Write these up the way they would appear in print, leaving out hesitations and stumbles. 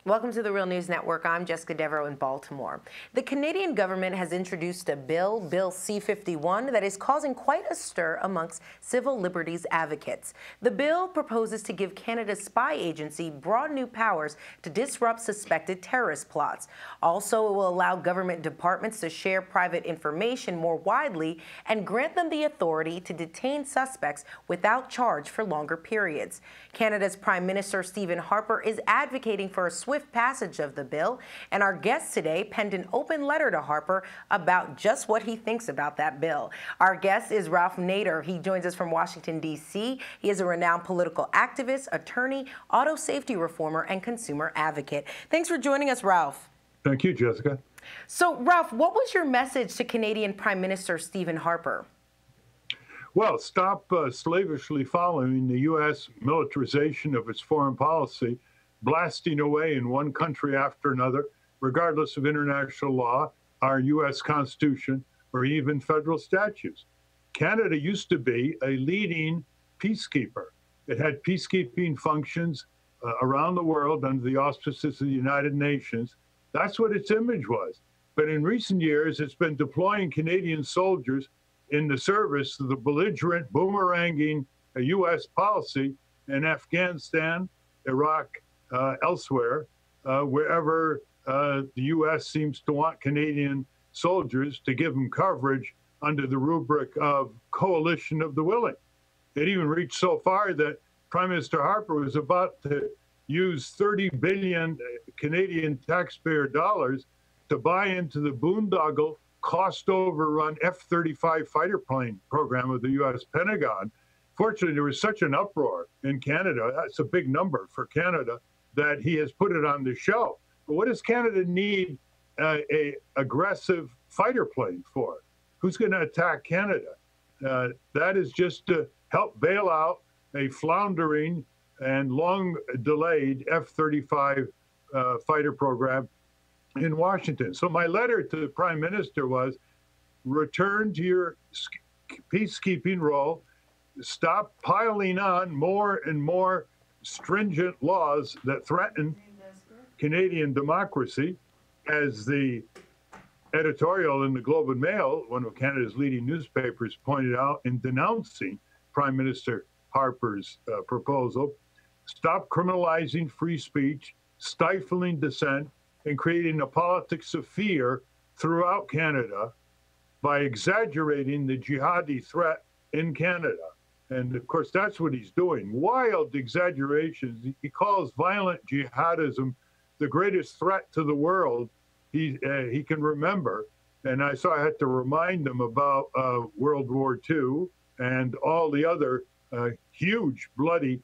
Welcome to the Real News Network. I'm Jessica Devereaux in Baltimore. The Canadian government has introduced a bill, Bill C-51, that is causing quite a stir amongst civil liberties advocates. The bill proposes to give Canada's spy agency broad new powers to disrupt suspected terrorist plots. Also, it will allow government departments to share private information more widely and grant them the authority to detain suspects without charge for longer periods. Canada's Prime Minister Stephen Harper is advocating for a swift passage of the bill, and our guest today penned an open letter to Harper about just what he thinks about that bill. Our guest is Ralph Nader. He joins us from Washington, D.C. He is a renowned political activist, attorney, auto safety reformer, and consumer advocate. Thanks for joining us, Ralph. Thank you, Jessica. So, Ralph, what was your message to Canadian Prime Minister Stephen Harper? Well, stop slavishly following the U.S. militarization of its foreign policy, blasting away in one country after another, regardless of international law, our U.S. Constitution, or even federal statutes. Canada used to be a leading peacekeeper. It had peacekeeping functions around the world under the auspices of the United Nations. That's what its image was. But in recent years, it's been deploying Canadian soldiers in the service of the belligerent, boomeranging U.S. policy in Afghanistan, Iraq, elsewhere, wherever the U.S. seems to want Canadian soldiers to give them coverage under the rubric of coalition of the willing. It even reached so far that Prime Minister Harper was about to use 30 billion Canadian taxpayer dollars to buy into the boondoggle, cost overrun F-35 fighter plane program of the U.S. Pentagon. Fortunately, there was such an uproar in Canada, that's a big number for Canada, that he has put it on the shelf. But what does Canada need a aggressive fighter plane for? Who's going to attack Canada? That is just to help bail out a floundering and long-delayed F-35 fighter program in Washington. So my letter to the Prime Minister was, return to your peacekeeping role, stop piling on more and more stringent laws that threaten Canadian democracy, as the editorial in the Globe and Mail, one of Canada's leading newspapers, pointed out in denouncing Prime Minister Harper's proposal. Stop criminalizing free speech, stifling dissent, and creating a politics of fear throughout Canada by exaggerating the jihadi threat in Canada. And of course, that's what he's doing. Wild exaggerations. He calls violent jihadism the greatest threat to the world he can remember. And I had to remind him about World War II and all the other huge, bloody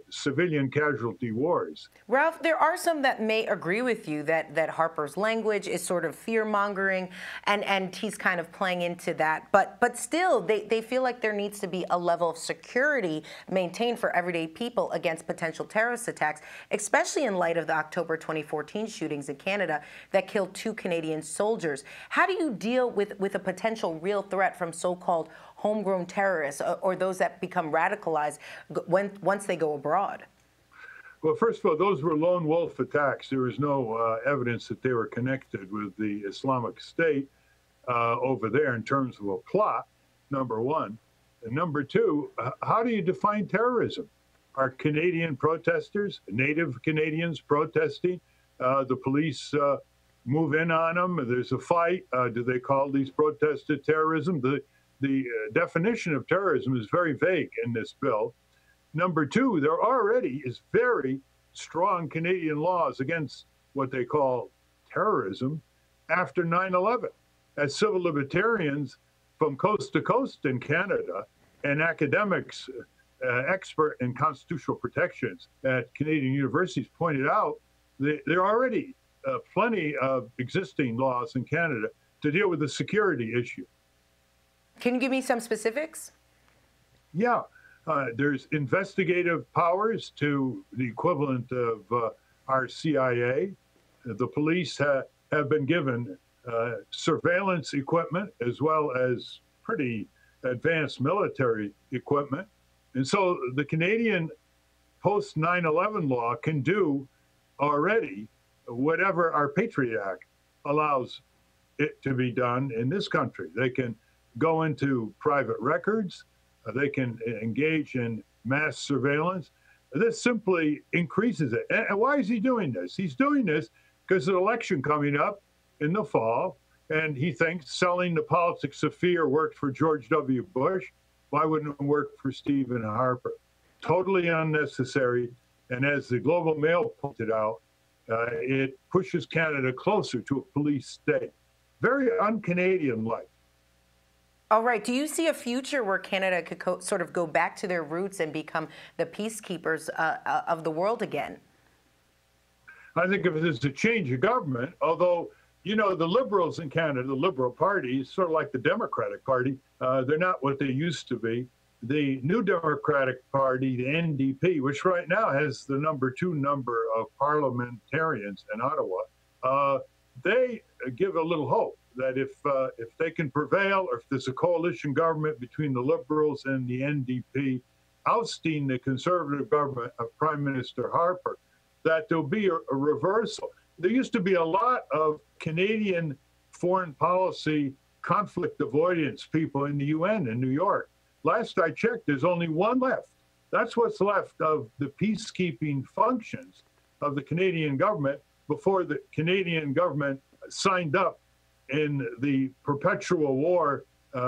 civilian casualty wars. Ralph, there are some that may agree with you that Harper's language is sort of fear-mongering, and he's kind of playing into that. But still, they feel like there needs to be a level of security maintained for everyday people against potential terrorist attacks, especially in light of the October 2014 shootings in Canada that killed 2 Canadian soldiers. How do you deal with a potential real threat from so-called homegrown terrorists or those that become radicalized once they go abroad? Well, first of all, those were lone wolf attacks. There was no evidence that they were connected with the Islamic State over there in terms of a plot, number one. And number two, how do you define terrorism? Are Canadian protesters, native Canadians protesting? The police move in on them. There's a fight. Do they call these protests terrorism? The definition of terrorism is very vague in this bill. Number two, there already is very strong Canadian laws against what they call terrorism after 9/11. As civil libertarians from coast to coast in Canada and academics, expert in constitutional protections at Canadian universities pointed out, there are already plenty of existing laws in Canada to deal with the security issue. Can you give me some specifics? Yeah, there's investigative powers to the equivalent of our CIA. The police have been given surveillance equipment as well as pretty advanced military equipment. And so the Canadian post 9/11 law can do already whatever our Patriot Act allows it to be done in this country. They can go into private records, they can engage in mass surveillance. This simply increases it. And why is he doing this? He's doing this because there's an election coming up in the fall, and he thinks selling the politics of fear worked for George W. Bush. Why wouldn't it work for Stephen Harper? Totally unnecessary. And as the Globe and Mail pointed out, it pushes Canada closer to a police state. Very un-Canadian-like. All right. Do you see a future where Canada could sort of go back to their roots and become the peacekeepers of the world again? I think if there's a change of government, although, you know, the Liberals in Canada, the Liberal Party, is sort of like the Democratic Party. They're not what they used to be. The New Democratic Party, the NDP, which right now has the #2 number of parliamentarians in Ottawa, they give a little hope that if they can prevail, or if there's a coalition government between the Liberals and the NDP, ousting the Conservative government of Prime Minister Harper, that there'll be a reversal. There used to be a lot of Canadian foreign policy conflict avoidance people in the UN in New York. Last I checked, there's only one left. That's what's left of the peacekeeping functions of the Canadian government before the Canadian government signed up in the perpetual war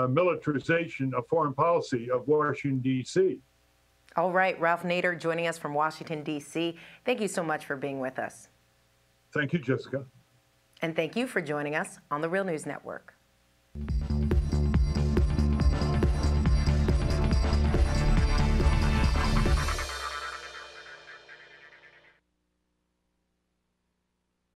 militarization of foreign policy of Washington, D.C. All right. Ralph Nader joining us from Washington, D.C. Thank you so much for being with us. Thank you, Jessica. And thank you for joining us on the Real News Network.